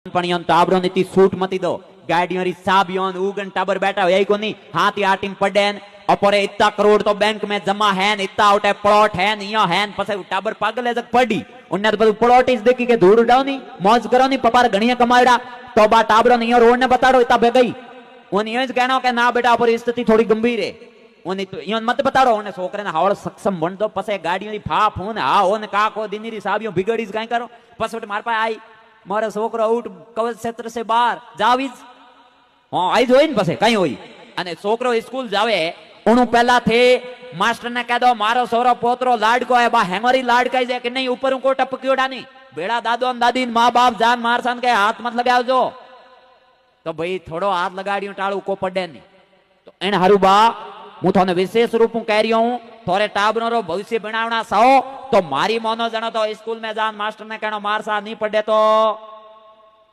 पण ताबरो नीति सूट मती दो गाड़ियों री साबियों उगन टाबर बैठा यही को नहीं हाथी आटीम पड़ेन अपरे इतना करोड़ तो बैंक में जमा है इतना उठे प्लॉट है यहाँ है पसे टाबर पागल है जग पड़ी उन्हें तो બધું प्लॉट इस देखी के धूड़ उड़ाओ नहीं मौज करो नहीं पपार घणिया कमाड़ा तो बा टाबरो नहीं रोड ने बताड़ो इतना भेगई उन यूं कहना के ना बेटा परिस्थिति थोड़ी गंभीर है उन यूं मत बताड़ो उन्हें छोकरे ने हावड़ सक्षम बन दो पसे गाड़ियों री फाफ होने आ ओने काको दिनी री साबियों बिगड़ी काई करो पसोट मार पाए आई मारा छोकरो आउट कवच क्षेत्र से बाहर जावीज हाँ आई जोई ने पसे कई होई अने छोकरो स्कूल जावे उनु पहला थे मास्टर ने कह दो मारो सोरो पोतरो लाडको है बा हेमरी लाडकाई जे कि नहीं ऊपर को टपक्योड़ा नहीं बेड़ा दादो न दादी माँ बाप जान मारसान के हाथ मत लगाओ जो तो भाई थोड़ो हाथ लगाड़ियो टाळू को पड़े नहीं तो एन हारू बा हूँ थोने विशेष रूप में कह रही हूँ थोड़े टाबरो रो भविष्य बनावना सौ तो मारी मोनो जनो तो स्कूल में जान मास्टर ने कहनो मार सा नहीं पड़े तो